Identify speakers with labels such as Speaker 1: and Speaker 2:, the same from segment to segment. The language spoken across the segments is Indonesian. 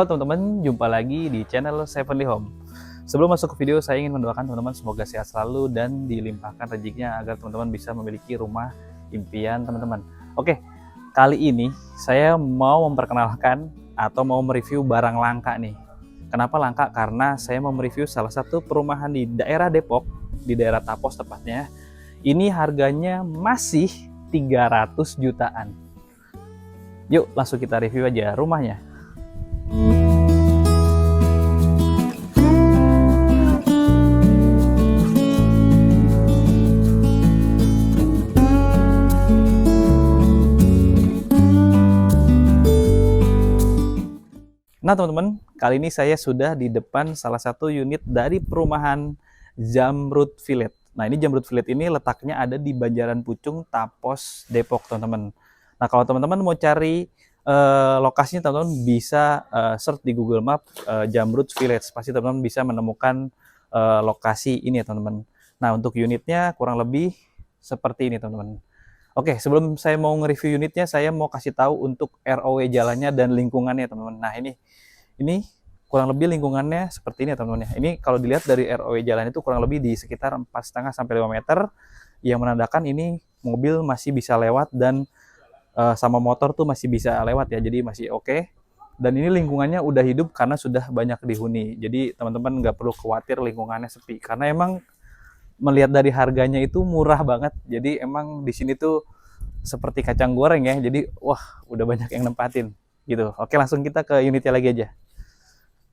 Speaker 1: Halo teman-teman, jumpa lagi di channel Sevenly Home. Sebelum masuk ke video, saya ingin mendoakan teman-teman semoga sehat selalu dan dilimpahkan rezekinya agar teman-teman bisa memiliki rumah impian teman-teman. Oke, kali ini saya mau memperkenalkan atau mau mereview barang langka nih. Kenapa langka? Karena saya mau mereview salah satu perumahan di daerah Depok, di daerah Tapos tepatnya. Ini harganya masih 300 jutaan. Yuk langsung kita review aja rumahnya. Nah teman-teman, kali ini saya sudah di depan salah satu unit dari perumahan Zamrud Village. Nah ini Zamrud Village ini letaknya ada di Banjaran Pucung, Tapos, Depok teman-teman. Nah kalau teman-teman mau cari lokasinya, teman-teman bisa search di Google Map Zamrud Village. Pasti teman-teman bisa menemukan lokasi ini ya teman-teman. Nah untuk unitnya kurang lebih seperti ini teman-teman. Oke, sebelum saya mau nge-review unitnya, saya mau kasih tahu untuk ROW jalannya dan lingkungannya teman-teman. Nah ini kurang lebih lingkungannya seperti ini ya teman-teman ya. Ini kalau dilihat dari ROW jalan itu kurang lebih di sekitar 4,5 sampai 5 meter, yang menandakan ini mobil masih bisa lewat dan sama motor tuh masih bisa lewat ya, jadi masih oke. Dan ini lingkungannya udah hidup karena sudah banyak dihuni, jadi teman-teman nggak perlu khawatir lingkungannya sepi, karena emang melihat dari harganya itu murah banget. Jadi emang di sini tuh seperti kacang goreng ya. Jadi wah, udah banyak yang nempatin gitu. Oke, langsung kita ke unitnya lagi aja.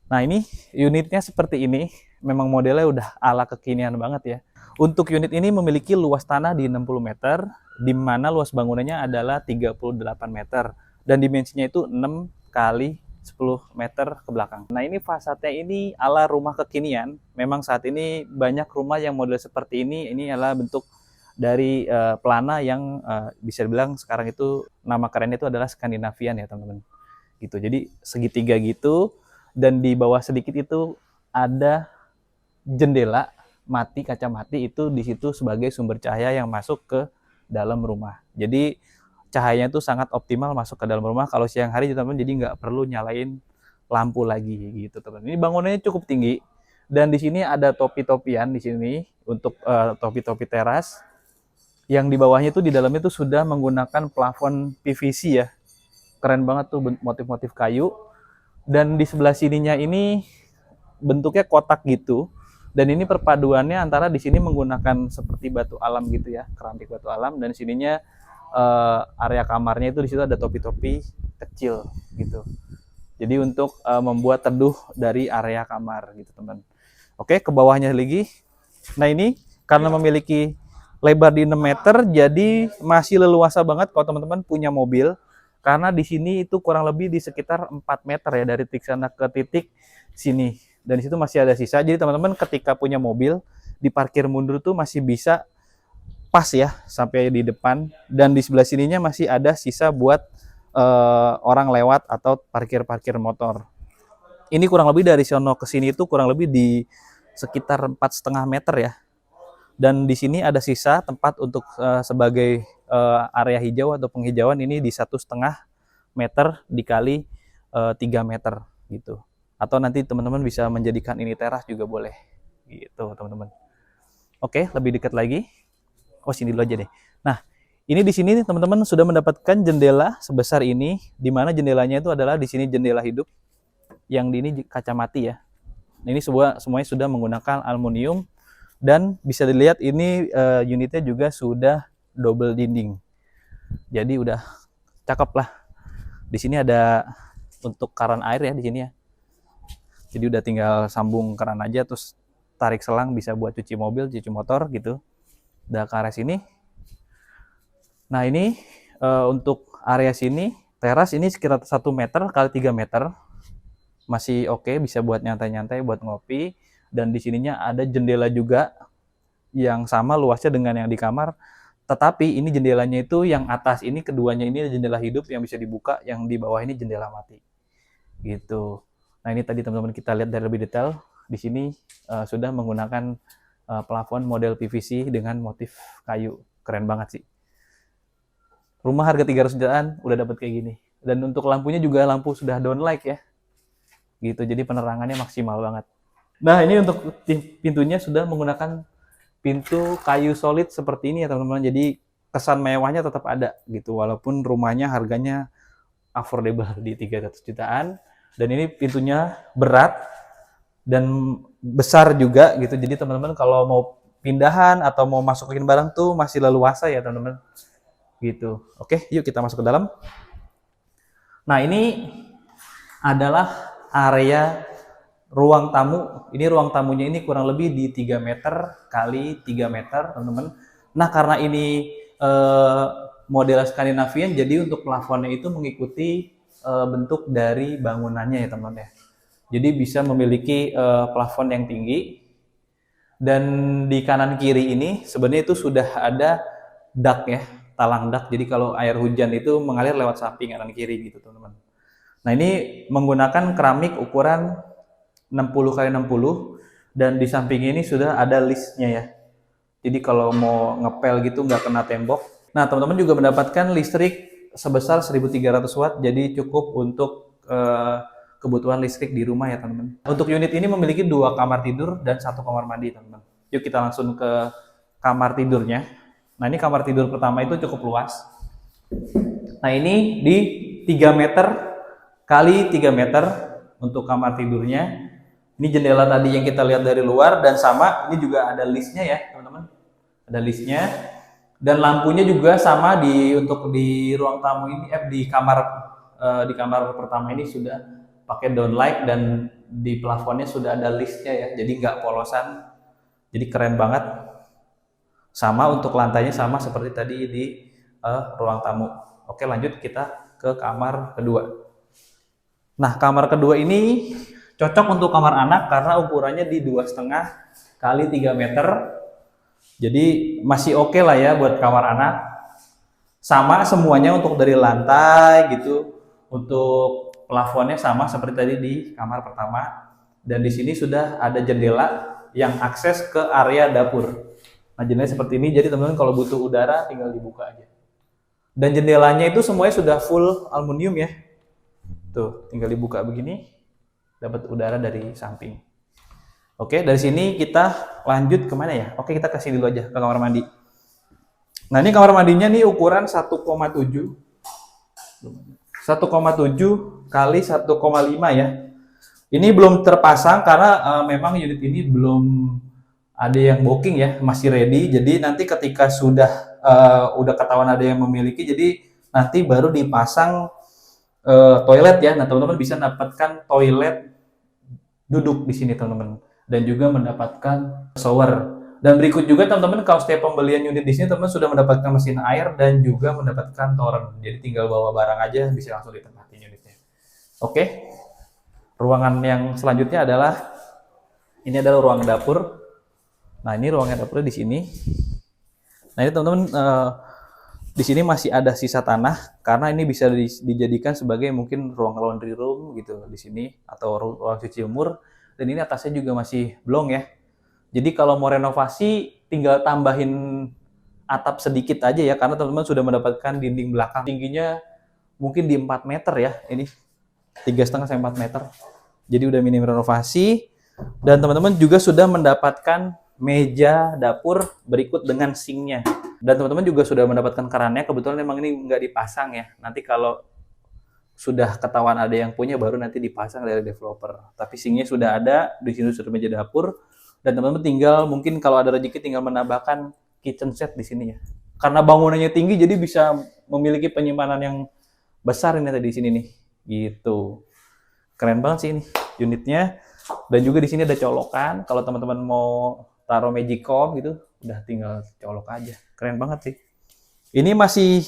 Speaker 1: Nah, ini unitnya seperti ini. Memang modelnya udah ala kekinian banget ya. Untuk unit ini memiliki luas tanah di 60 meter, di mana luas bangunannya adalah 38 meter dan dimensinya itu 6 kali 10 meter ke belakang. Nah ini fasadnya ini ala rumah kekinian. Memang saat ini banyak rumah yang model seperti ini. Ini adalah bentuk dari pelana yang bisa dibilang sekarang itu nama kerennya itu adalah Skandinavian ya teman-teman. Gitu. Jadi segitiga gitu, dan di bawah sedikit itu ada jendela mati, kaca mati, itu di situ sebagai sumber cahaya yang masuk ke dalam rumah. Jadi cahayanya itu sangat optimal masuk ke dalam rumah kalau siang hari teman-teman, jadi nggak perlu nyalain lampu lagi gitu teman. Ini bangunannya cukup tinggi dan di sini ada topi-topian di sini untuk topi-topi teras, yang di bawahnya itu di dalamnya itu sudah menggunakan plafon PVC ya. Keren banget tuh motif-motif kayu. Dan di sebelah sininya ini bentuknya kotak gitu. Dan ini perpaduannya antara di sini menggunakan seperti batu alam gitu ya, keramik batu alam, dan sininya area kamarnya itu di situ ada topi-topi kecil gitu. Jadi untuk membuat teduh dari area kamar gitu teman. Oke, ke bawahnya lagi. Nah ini karena memiliki lebar di 6 meter, jadi masih leluasa banget kalau teman-teman punya mobil. Karena di sini itu kurang lebih di sekitar 4 meter ya dari titik sana ke titik sini. Dan di situ masih ada sisa. Jadi teman-teman ketika punya mobil, diparkir mundur tuh masih bisa pas ya sampai di depan, dan di sebelah sininya masih ada sisa buat orang lewat atau parkir motor. Ini kurang lebih dari sono ke sini itu kurang lebih di sekitar 4,5 meter ya. Dan di sini ada sisa tempat untuk sebagai area hijau atau penghijauan, ini di 1,5 meter dikali 3 meter gitu. Atau nanti teman-teman bisa menjadikan ini teras juga boleh gitu teman-teman. Oke, lebih dekat lagi. Oh sini dulu aja deh. Nah ini di sini teman-teman sudah mendapatkan jendela sebesar ini, di mana jendelanya itu adalah di sini jendela hidup, yang di ini kaca mati ya. Ini semuanya sudah menggunakan aluminium, dan bisa dilihat ini unitnya juga sudah double dinding. Jadi udah cakep lah. Di sini ada untuk keran air ya di sini ya. Jadi udah tinggal sambung keran aja, terus tarik selang bisa buat cuci mobil, cuci motor gitu. Udah ke area sini. Nah ini untuk area sini teras ini sekitar 1 meter kali 3 meter, masih oke, bisa buat nyantai-nyantai, buat ngopi. Dan di sininya ada jendela juga yang sama luasnya dengan yang di kamar, tetapi ini jendelanya itu yang atas ini keduanya ini jendela hidup yang bisa dibuka, yang di bawah ini jendela mati gitu. Nah ini tadi teman-teman kita lihat dari lebih detail, di sini sudah menggunakan plafon model PVC dengan motif kayu. Keren banget sih. Rumah harga 300 jutaan udah dapat kayak gini. Dan untuk lampunya juga lampu sudah downlight ya. gitu. Jadi penerangannya maksimal banget. Nah, ini untuk pintunya sudah menggunakan pintu kayu solid seperti ini ya teman-teman. Jadi kesan mewahnya tetap ada gitu, walaupun rumahnya harganya affordable di 300 jutaan. Dan ini pintunya berat dan besar juga gitu. Jadi teman-teman kalau mau pindahan atau mau masukin barang tuh masih leluasa ya teman-teman. Gitu. Oke, yuk kita masuk ke dalam. Nah, ini adalah area ruang tamu. Ini ruang tamunya ini kurang lebih di 3 meter kali 3 meter, teman-teman. Nah, karena ini model Skandinavian, jadi untuk plafonnya itu mengikuti bentuk dari bangunannya ya, teman-teman ya. Jadi bisa memiliki plafon yang tinggi. Dan di kanan kiri ini sebenarnya itu sudah ada dak ya, talang dak. Jadi kalau air hujan itu mengalir lewat samping kanan kiri gitu, teman-teman. Nah, ini menggunakan keramik ukuran 60 kali 60 dan di samping ini sudah ada listnya ya. Jadi kalau mau ngepel gitu nggak kena tembok. Nah, teman-teman juga mendapatkan listrik sebesar 1300 watt, jadi cukup untuk kebutuhan listrik di rumah ya teman-teman. Untuk unit ini memiliki 2 kamar tidur dan 1 kamar mandi teman-teman. Yuk kita langsung ke kamar tidurnya. Nah, ini kamar tidur pertama itu cukup luas. Nah, ini di 3 meter kali 3 meter untuk kamar tidurnya. Ini jendela tadi yang kita lihat dari luar dan sama ini juga ada listnya ya teman-teman. Ada listnya dan lampunya juga sama untuk di ruang tamu ini di kamar pertama ini sudah pakai downlight dan di plafonnya sudah ada listnya ya. Jadi nggak polosan. Jadi keren banget. Sama untuk lantainya sama seperti tadi di ruang tamu. Oke, lanjut kita ke kamar kedua. Nah, kamar kedua ini cocok untuk kamar anak karena ukurannya di 2,5 kali 3 meter. Jadi masih oke lah ya buat kamar anak. Sama semuanya untuk dari lantai gitu. Untuk plafonnya sama seperti tadi di kamar pertama. Dan di sini sudah ada jendela yang akses ke area dapur. Nah, jendelanya seperti ini. Jadi teman-teman kalau butuh udara tinggal dibuka aja. Dan jendelanya itu semuanya sudah full aluminium ya. Tuh, tinggal dibuka begini, dapat udara dari samping. Oke, dari sini kita lanjut kemana ya? Oke, kita kasih dulu aja ke kamar mandi. Nah, ini kamar mandinya nih ukuran 1,7 kali 1,5 ya. Ini belum terpasang karena memang unit ini belum ada yang booking ya, masih ready. Jadi nanti ketika udah ketahuan ada yang memiliki, jadi nanti baru dipasang toilet ya. Nah, teman-teman bisa mendapatkan toilet duduk di sini teman-teman dan juga mendapatkan shower. Dan berikut juga teman-teman kalau setiap pembelian unit di sini teman-teman sudah mendapatkan mesin air dan juga mendapatkan toren. Jadi tinggal bawa barang aja bisa langsung ditempatin unitnya. Oke. Ruangan yang selanjutnya ini adalah ruang dapur. Nah, ini ruangan dapurnya di sini. Nah, ini teman-teman di sini masih ada sisa tanah karena ini bisa dijadikan sebagai mungkin ruang laundry room gitu di sini atau ruang cuci umur. Dan ini atasnya juga masih blong ya. Jadi kalau mau renovasi tinggal tambahin atap sedikit aja ya karena teman-teman sudah mendapatkan dinding belakang tingginya mungkin di 4 meter ya. Ini 3,5 sampai 4 meter. Jadi udah minim renovasi dan teman-teman juga sudah mendapatkan meja dapur berikut dengan sinknya. Dan teman-teman juga sudah mendapatkan kerannya, kebetulan memang ini nggak dipasang ya. Nanti kalau sudah ketahuan ada yang punya, baru nanti dipasang dari developer. Tapi sinknya sudah ada, di sini sudah meja dapur. Dan teman-teman tinggal, mungkin kalau ada rezeki tinggal menambahkan kitchen set di sini ya. Karena bangunannya tinggi, jadi bisa memiliki penyimpanan yang besar ini tadi di sini nih. Gitu. Keren banget sih ini unitnya. Dan juga di sini ada colokan. Kalau teman-teman mau taruh Magicom gitu, udah tinggal colok aja. Keren banget sih. Ini masih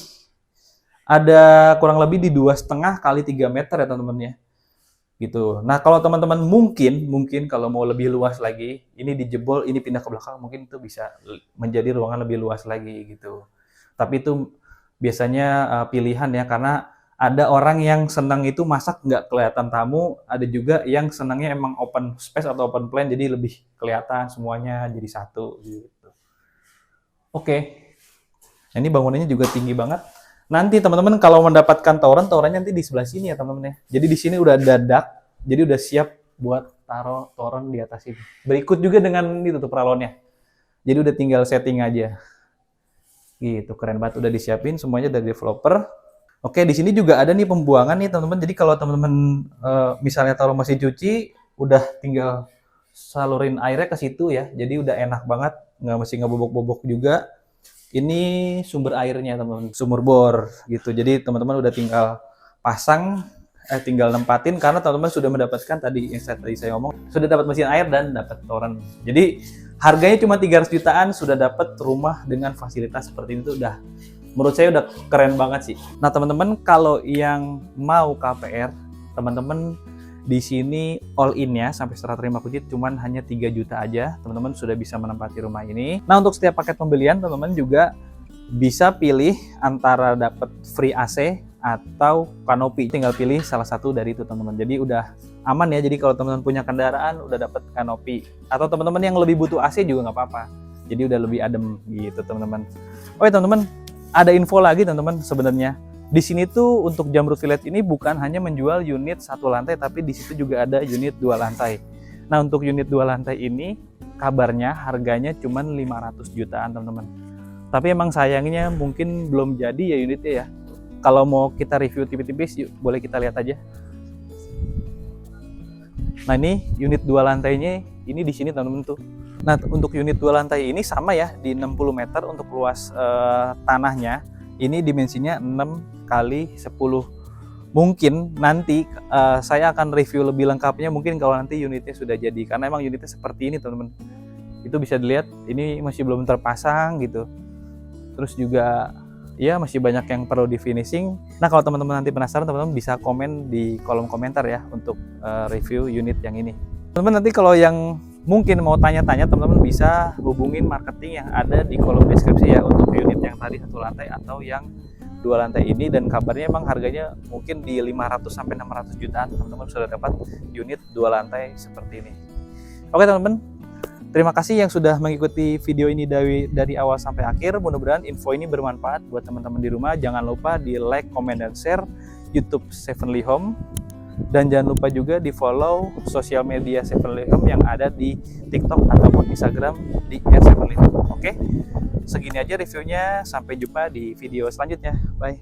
Speaker 1: ada kurang lebih di 2,5 kali 3 meter ya teman-teman ya. Gitu. Nah, kalau teman-teman mungkin kalau mau lebih luas lagi, ini dijebol, ini pindah ke belakang, mungkin itu bisa menjadi ruangan lebih luas lagi gitu. Tapi itu biasanya pilihan ya, karena ada orang yang senang itu masak nggak kelihatan tamu, ada juga yang senangnya emang open space atau open plan, jadi lebih kelihatan semuanya jadi satu gitu. Oke. Ini bangunannya juga tinggi banget. Nanti teman-teman kalau mendapatkan torennya nanti di sebelah sini ya teman-teman ya. Jadi di sini udah ada dak Jadi udah siap buat taruh toren di atas ini. Berikut juga dengan itu tuh peralonnya. Jadi udah tinggal setting aja. Gitu, keren banget udah disiapin semuanya dari developer. Oke, di sini juga ada nih pembuangan nih teman-teman. Jadi kalau teman-teman misalnya taruh mesin cuci, udah tinggal salurin airnya ke situ ya. Jadi udah enak banget, nggak mesti ngebobok-bobok juga. Ini sumber airnya teman-teman, sumur bor gitu. Jadi teman-teman udah tinggal pasang, tinggal nempatin karena teman-teman sudah mendapatkan tadi yang tadi saya ngomong, sudah dapat mesin air dan dapat toren. Jadi harganya cuma 300 jutaan sudah dapat rumah dengan fasilitas seperti itu, udah menurut saya udah keren banget sih. Nah teman-teman kalau yang mau KPR, teman-teman di sini all in ya, sampai serah terima kunci cuman hanya 3 juta aja, teman-teman sudah bisa menempati rumah ini. Nah untuk setiap paket pembelian teman-teman juga bisa pilih antara dapat free AC atau kanopi, tinggal pilih salah satu dari itu teman-teman. Jadi udah aman ya, jadi kalau teman-teman punya kendaraan udah dapat kanopi, atau teman-teman yang lebih butuh AC juga nggak apa-apa, jadi udah lebih adem gitu teman-teman. Oke teman-teman, ada info lagi teman-teman sebenarnya. Di sini tuh untuk Zamrud Village ini bukan hanya menjual unit 1 lantai, tapi di situ juga ada unit 2 lantai. Nah, untuk unit 2 lantai ini kabarnya harganya cuma 500 jutaan, teman-teman. Tapi emang sayangnya mungkin belum jadi ya unitnya ya. Kalau mau kita review tipis-tipis, yuk boleh kita lihat aja. Nah, ini unit 2 lantainya ini di sini teman-teman tuh. Nah, untuk unit 2 lantai ini sama ya, di 60 meter untuk luas tanahnya. Ini dimensinya 6 kali 10. Mungkin nanti saya akan review lebih lengkapnya mungkin kalau nanti unitnya sudah jadi, karena emang unitnya seperti ini teman-teman. Itu bisa dilihat ini masih belum terpasang gitu. Terus juga ya masih banyak yang perlu di finishing. Nah kalau teman-teman nanti penasaran, teman-teman bisa komen di kolom komentar ya untuk review unit yang ini. Teman-teman nanti kalau yang mungkin mau tanya-tanya, teman-teman bisa hubungin marketing yang ada di kolom deskripsi ya untuk unit yang tadi 1 lantai atau yang 2 lantai ini, dan kabarnya emang harganya mungkin di 500 sampai 600 jutaan teman-teman sudah dapat unit 2 lantai seperti ini. Oke teman-teman, terima kasih yang sudah mengikuti video ini dari awal sampai akhir. Mudah-mudahan info ini bermanfaat buat teman-teman di rumah. Jangan lupa di like, comment, dan share YouTube Sevenly Home. Dan jangan lupa juga di follow sosial media Sevenly Home yang ada di TikTok ataupun Instagram di @sevenlyhome. Oke, segini aja reviewnya. Sampai jumpa di video selanjutnya. Bye.